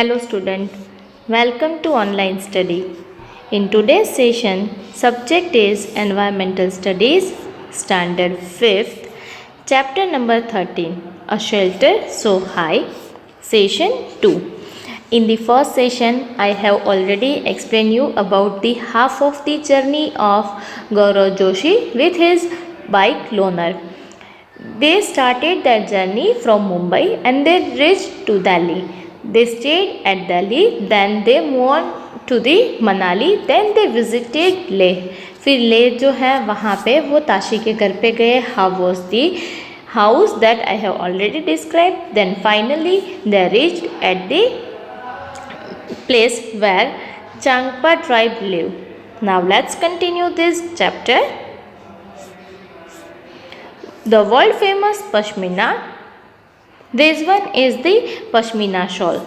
Hello student, welcome to online study. In today's session, subject is Environmental Studies, Standard 5th, Chapter number 13, A Shelter So High, Session 2. In the first session, I have already explained you about the half of the journey of Gaurav Joshi with his bike loaner. They started their journey from Mumbai and they reached to Delhi. They stayed at Delhi, then they moved on to the Manali, then they visited Leh. फिर लेह जो है वहाँ पे वो ताशी के घर पे गए. How was the house that I have already described. Then finally they reached at the place where Changpa tribe live. Now let's continue this chapter. The world famous Pashmina. This one is the Pashmina shawl.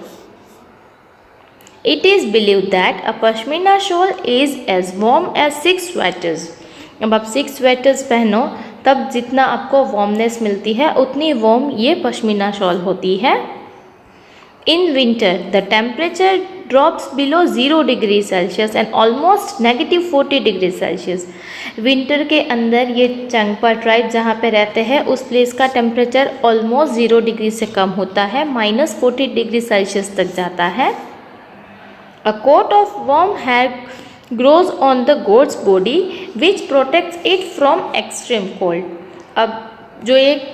It is believed that a Pashmina shawl is as warm as 6 sweaters. अब आप 6 sweaters पहनो तब जितना आपको warmness मिलती है उतनी warm ये पश्मीना शॉल होती है. In winter, the temperature drops below 0 degree Celsius and almost -40 degree Celsius. Winter के अंदर ये चंगपा ट्राइब जहाँ पे रहते हैं उस प्लेस का टेम्परेचर ऑलमोस्ट 0 डिग्री से कम होता है, -40 डिग्री सेल्सियस तक जाता है. A coat of warm hair grows on the goat's body which protects it from extreme cold. अब जो एक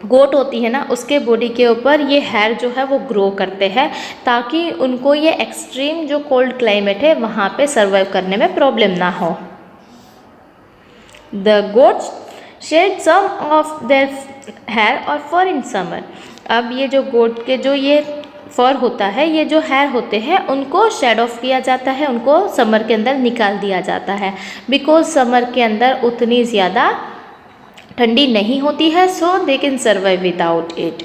गोट होती है ना उसके बॉडी के ऊपर ये हेयर जो है वो ग्रो करते हैं ताकि उनको ये एक्सट्रीम जो कोल्ड क्लाइमेट है वहाँ पे सर्वाइव करने में प्रॉब्लम ना हो. The goats shed some of their hair और फर इन समर. अब ये जो गोट के जो ये फर होता है, ये जो हेयर होते हैं उनको शेड ऑफ किया जाता है, उनको समर के अंदर निकाल दिया जाता है बिकॉज समर के अंदर उतनी ज़्यादा ठंडी नहीं होती है, so they can survive without it.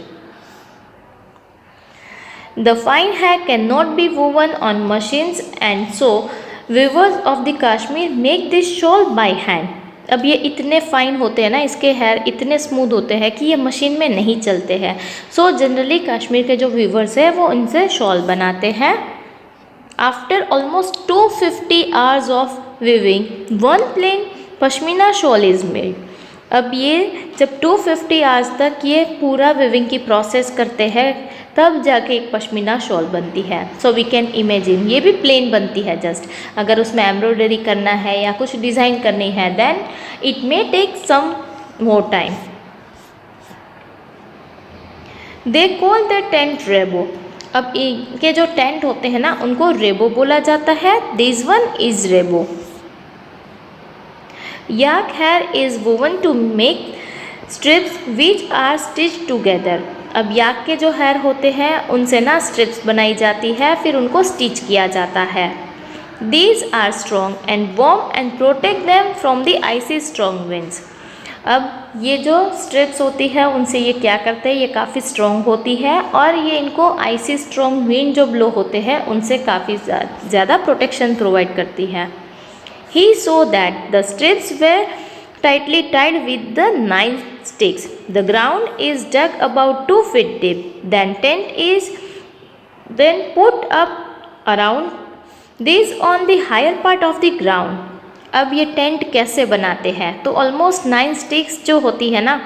The fine hair can not be woven on machines and so weavers of the Kashmir make this shawl by hand. अब ये इतने फाइन होते हैं ना, इसके हेयर इतने स्मूथ होते हैं कि ये मशीन में नहीं चलते हैं. सो जनरली कश्मीर के जो वीवर्स हैं वो इनसे शॉल बनाते हैं. After almost 250 hours of weaving one plain pashmina shawl is made. अब ये जब 250 आवर्स तक ये पूरा वीविंग की प्रोसेस करते हैं तब जाके एक पश्मीना शॉल बनती है. सो वी कैन इमेजिन ये भी प्लेन बनती है जस्ट. अगर उसमें एम्ब्रॉयडरी करना है या कुछ डिज़ाइन करनी है then it may take some more time. They call the tent rebo. अब इनके जो टेंट होते हैं ना उनको रेबो बोला जाता है. This one is rebo. Yak hair is woven to make strips which are stitched together. अब याक के जो हेयर होते हैं उनसे ना स्ट्रिप्स बनाई जाती है, फिर उनको स्टिच किया जाता है. These are strong and warm and protect them from the icy strong winds. अब ये जो स्ट्रिप्स होती है उनसे ये क्या करते हैं, ये काफ़ी स्ट्रॉन्ग होती है और ये इनको आइसी स्ट्रॉन्ग विंड जो ब्लो होते हैं उनसे काफ़ी ज़्यादा प्रोटेक्शन प्रोवाइड करती है. He saw that the strips were tightly tied with the 9 sticks. The ground is dug about 2 feet deep. Then tent is then put up around this on the higher part of the ground. अब ये tent कैसे बनाते हैं तो almost 9 sticks जो होती है ना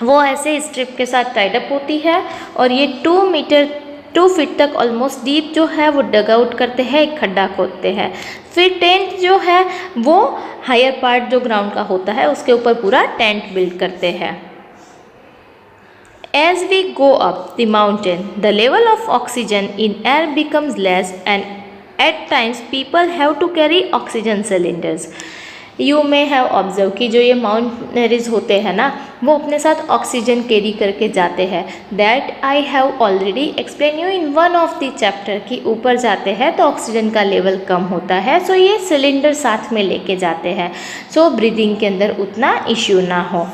वो ऐसे स्ट्रिप के साथ टाइड अप होती है और ये 2 फीट तक ऑलमोस्ट डीप जो है वो डग आउट करते हैं, एक खड्डा खोदते हैं. फिर टेंट जो है वो हायर पार्ट जो ग्राउंड का होता है उसके ऊपर पूरा टेंट बिल्ड करते हैं. As we go up the mountain the level of oxygen in air becomes less and at times people have to carry oxygen cylinders. You may have observe कि जो ये माउंटेनरीज होते हैं ना वो अपने साथ ऑक्सीजन कैरी करके जाते हैं. That I have already explain you in one of the chapter कि ऊपर जाते हैं तो ऑक्सीजन का लेवल कम होता है, सो ये सिलेंडर साथ में लेके जाते हैं सो ब्रीदिंग के अंदर उतना इश्यू ना हो.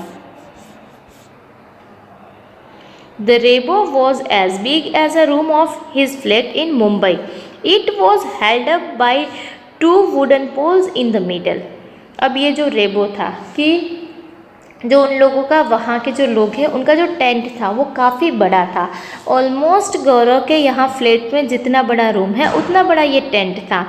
The rebo was as big as a room of his flat in Mumbai. It was held up by 2 wooden poles in the middle. अब ये जो रेबो था कि जो उन लोगों का, वहाँ के जो लोग हैं उनका जो टेंट था वो काफ़ी बड़ा था। ऑलमोस्ट गौरव के यहाँ फ्लैट में जितना बड़ा रूम है उतना बड़ा ये टेंट था।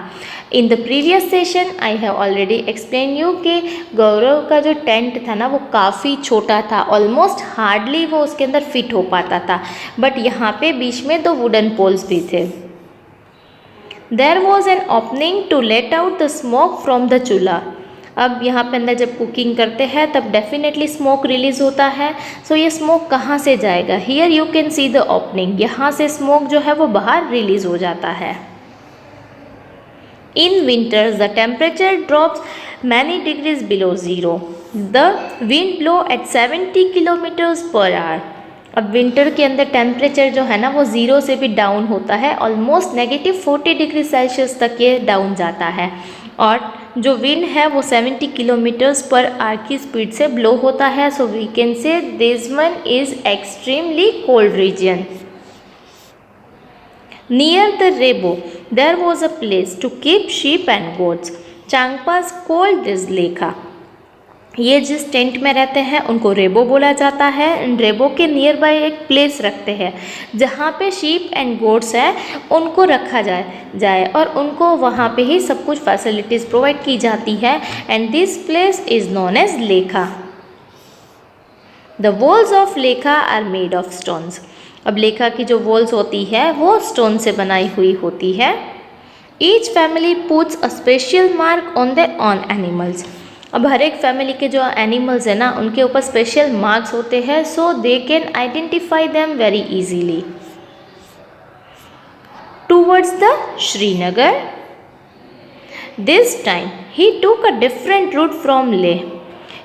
In the previous session I have already explain you कि गौरव का जो टेंट था ना वो काफ़ी छोटा था, ऑलमोस्ट हार्डली वो उसके अंदर फिट हो पाता था। बट यहाँ पे बीच में 2 वुडन पोल्स भी थे। There was an opening to let out the smoke from the chulha. अब यहाँ पे अंदर जब कुकिंग करते हैं तब डेफिनेटली स्मोक रिलीज होता है। सो ये स्मोक कहाँ से जाएगा? Here you can see the opening, यहाँ से स्मोक जो है वो बाहर रिलीज हो जाता है। In winters the temperature drops many degrees below zero. The wind blow at 70 kilometres per hour. अब विंटर के अंदर टेम्परेचर जो है ना वो ज़ीरो से भी डाउन होता है, ऑलमोस्ट -40 डिग्री सेल्सियस तक ये डाउन जाता है। और जो विंड है वो 70 किलोमीटर्स पर आवर की स्पीड से ब्लो होता है। So we can say this one is extremely cold region. Near the rebo there was a place to keep sheep and goats. Changpas called this lekha. ये जिस टेंट में रहते हैं उनको रेबो बोला जाता है। रेबो के नियर बाय एक प्लेस रखते हैं जहाँ पे शीप एंड गोट्स हैं उनको रखा जाए और उनको वहाँ पे ही सब कुछ फैसिलिटीज़ प्रोवाइड की जाती है। And this place is known as Lekha. The walls of Lekha are made of stones. अब लेखा की जो वॉल्स होती है वो स्टोन से बनाई हुई होती है। Each family puts a special mark on their own animals. अब हर एक फैमिली के जो एनिमल्स है ना उनके ऊपर स्पेशल मार्क्स होते हैं, so they can identify them very easily. Towards the Srinagar this time he took a different route from Leh.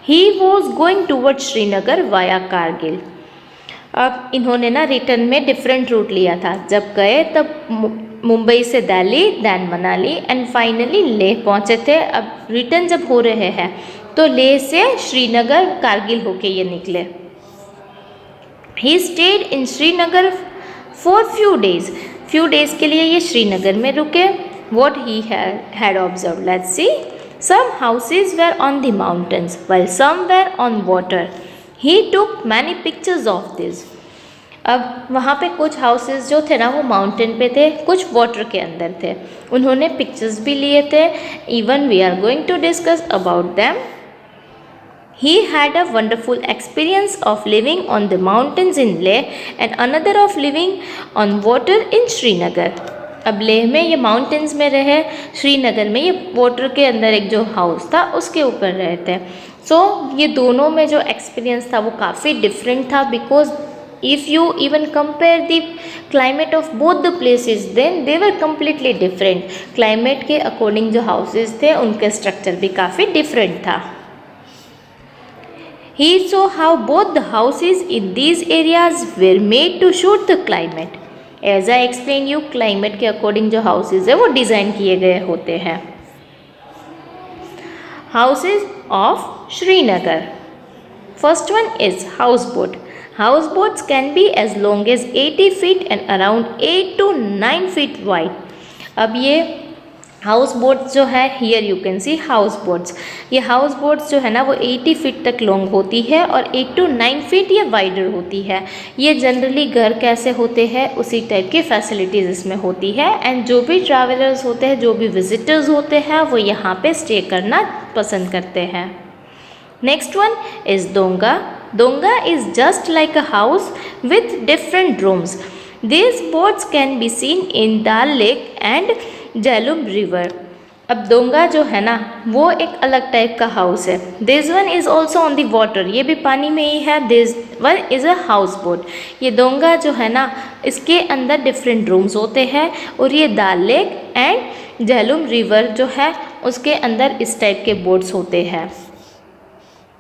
He was going towards Srinagar via Kargil. अब इन्होंने ना रिटर्न में डिफरेंट रूट लिया था। जब गए तब मुंबई से Delhi, then Manali and finally Leh पहुँचे थे। अब रिटर्न जब हो रहे हैं तो लेह से श्रीनगर कारगिल होके ये निकले। He stayed in Srinagar for few days के लिए ये श्रीनगर में रुके। What he had observe, let's see. Some houses were on the mountains while some were on water. He took many pictures of this. अब वहाँ पे कुछ हाउसेस जो थे ना वो माउंटेन पे थे, कुछ वाटर के अंदर थे। उन्होंने पिक्चर्स भी लिए थे। Even we are going to discuss about them. He had a wonderful experience of living on the mountains in Leh and another of living on water in Srinagar. अब लेह में ये माउंटेन्स में रहे, श्रीनगर में ये वाटर के अंदर एक जो हाउस था उसके ऊपर रहे थे। सो ये दोनों में जो एक्सपीरियंस था वो काफ़ी डिफरेंट था, because if you even compare the climate of both the places then they were completely different. climate के according जो houses थे उनके structure भी काफ़ी different था। He saw how both the houses in these areas were made to suit the climate. As I explained you, climate के according जो houses है वो design किए गए होते हैं। Houses of Srinagar. First one is houseboat. Houseboats can be as long as 80 feet and around 8 to 9 feet wide. अब ये हाउस बोट्स जो है, here you can see house boats. ये हाउस बोट्स जो है ना वो 80 फीट तक लॉन्ग होती है और 8 to 9 फीट ये वाइडर होती है। ये जनरली घर कैसे होते हैं उसी टाइप की फैसिलिटीज़ इसमें होती है। एंड जो भी ट्रैवलर्स होते हैं, जो भी विजिटर्स होते हैं, वो यहाँ पे स्टे करना पसंद करते हैं। नेक्स्ट वन इज़ डोंगा। Donga is just like a house with different rooms. These boats can be seen in Dal Lake and Jhelum River. अब डोंगा जो है ना वो एक अलग टाइप का हाउस है। This one is also on the water, ये भी पानी में ही है। This one is a house boat. ये डोंगा जो है ना इसके अंदर डिफरेंट रूम्स होते हैं और ये दाल लेक एंड झेलुम रिवर जो है उसके अंदर इस टाइप के बोट्स होते हैं।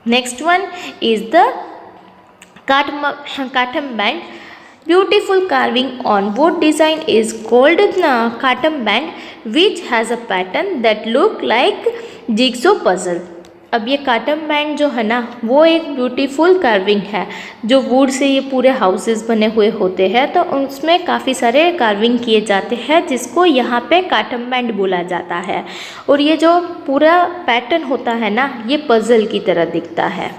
Next one is the Katham band. Beautiful carving on wood design is called Katham band, which has a pattern that look like jigsaw puzzle. अब ये काटम बैंड जो है ना वो एक ब्यूटीफुल कार्विंग है। जो वुड से ये पूरे हाउसेस बने हुए होते हैं तो उसमें काफ़ी सारे कार्विंग किए जाते हैं जिसको यहाँ पे काटम बैंड बोला जाता है। और ये जो पूरा पैटर्न होता है ना ये पजल की तरह दिखता है।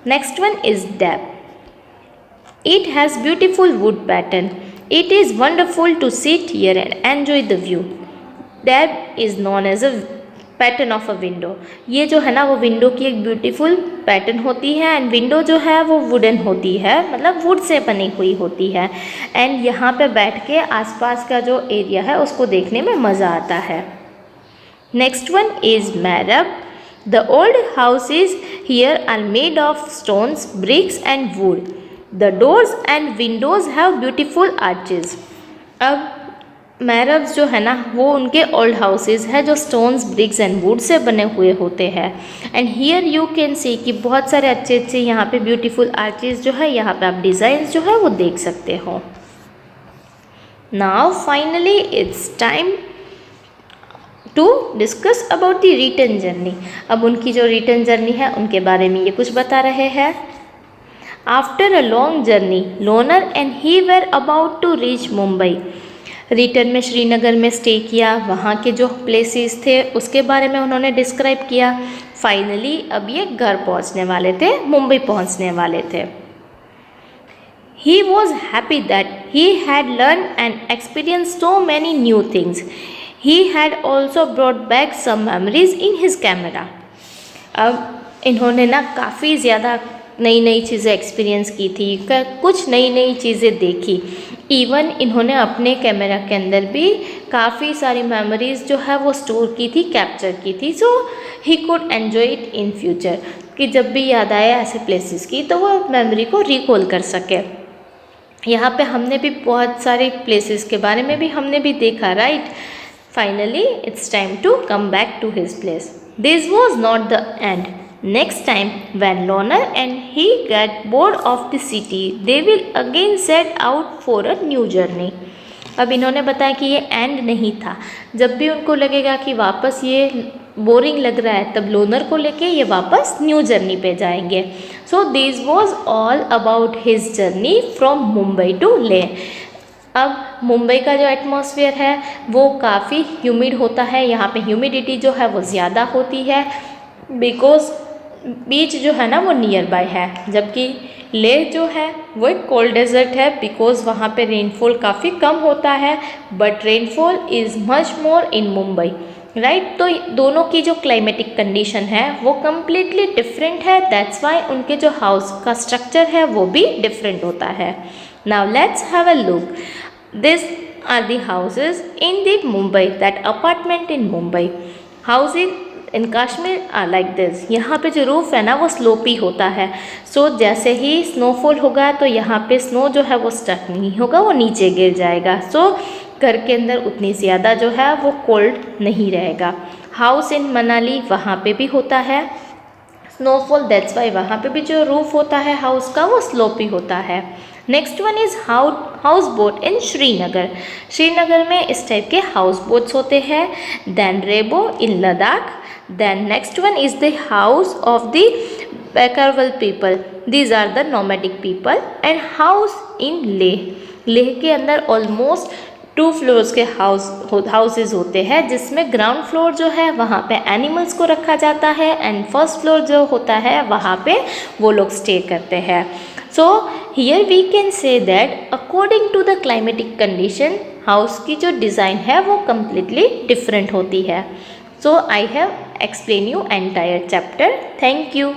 Next one is dab. It has beautiful wood pattern. It is wonderful to sit here and enjoy the view. Dab is known as a pattern of a window. ये जो है ना वो विंडो की एक ब्यूटीफुल पैटर्न होती है and window जो है वो वुडन होती है, मतलब वुड से बनी हुई होती है. एंड यहाँ पे बैठ के आसपास का जो एरिया है उसको देखने में मज़ा आता है. Next one is Mairab. The old houses here are made of stones, bricks and wood. The doors and windows have beautiful arches. अब मैरब्स जो है ना वो उनके ओल्ड हाउसेज है जो stones, bricks and would say बने हुए होते हैं. And here you can see कि बहुत सारे अच्छे अच्छे यहाँ पे ब्यूटीफुल आर्चेज जो है, यहाँ पे आप डिज़ाइंस जो है वो देख सकते हो. Now finally it's time to discuss about the return journey. अब उनकी जो रिटर्न जर्नी है उनके बारे में ये कुछ बता रहे हैं. After a long journey loner and he were about to reach Mumbai. Return में श्रीनगर में स्टे किया, वहाँ के जो प्लेसेस थे उसके बारे में उन्होंने डिस्क्राइब किया. फाइनली अब ये घर पहुँचने वाले थे, मुंबई पहुँचने वाले थे. He was happy that he had learn and experience so many new things. He had also brought back some memories in his camera. अब इन्होंने ना काफ़ी ज़्यादा नई नई चीज़ें एक्सपीरियंस की थी, कुछ नई नई चीज़ें देखी. इवन इन्होंने अपने कैमरा के अंदर भी काफ़ी सारी मेमोरीज़ जो है वो स्टोर की थी, कैप्चर की थी. So he could enjoy it in future, कि जब भी याद आए ऐसे प्लेसेस की तो वो मेमोरी को रिकॉल कर सके. यहाँ पे हमने भी बहुत सारे प्लेसेस के बारे में भी हमने भी देखा, right. Finally it's time to come back to his place. This was not the end. Next time, when Loner and he get bored of the city, they will again set out for a new journey. अब इन्होंने बताया कि ये and नहीं था. जब भी उनको लगेगा कि वापस ये बोरिंग लग रहा है तब लोनर को लेके ये वापस न्यू जर्नी पे जाएंगे. So this was all about his journey from Mumbai to Leh. अब मुंबई का जो एटमॉस्फेयर है वो काफ़ी ह्यूमिड होता है. यहाँ पे ह्यूमिडिटी जो है वो ज़्यादा होती है बिकॉज बीच जो है ना वो नियर बाय है. जबकि लेह जो है वो एक कोल्ड डेजर्ट है बिकॉज वहाँ पे रेनफॉल काफ़ी कम होता है, but rainfall is much more in Mumbai, right. तो दोनों की जो क्लाइमेटिक कंडीशन है वो कम्प्लीटली डिफरेंट है. दैट्स वाई उनके जो हाउस का स्ट्रक्चर है वो भी डिफरेंट होता है. Now let's have a look. This are the houses in the Mumbai, that apartment in Mumbai. Houses in Kashmir are like this. यहाँ पे जो रूफ़ है ना वो स्लोपी होता है. सो जैसे ही स्नोफॉल होगा तो यहाँ पे स्नो जो है वो स्टक नहीं होगा, वो नीचे गिर जाएगा. सो घर के अंदर उतनी ज़्यादा जो है वो कोल्ड नहीं रहेगा. हाउस इन मनाली वहाँ पे भी होता है स्नोफॉल, दैट्स वाई वहाँ पे भी जो रूफ़ होता है हाउस का वो स्लोपी होता है. Next one is house boat in Srinagar. Srinagar में इस टाइप के हाउस बोट्स होते हैं. Then रेबो in Ladakh. Then next one is the house of the Bakarwal people. These are the nomadic people. And house in Leh. Leh के अंदर almost 2 floors के houses होते हैं, जिसमें ग्राउंड फ्लोर जो है वहाँ पे एनिमल्स को रखा जाता है एंड फर्स्ट फ्लोर जो होता है वहाँ पे वो लोग स्टे करते हैं. So here we can say that according to the climatic condition house की जो डिज़ाइन है वो कम्प्लीटली डिफरेंट होती है. So I have explained you entire chapter. Thank you.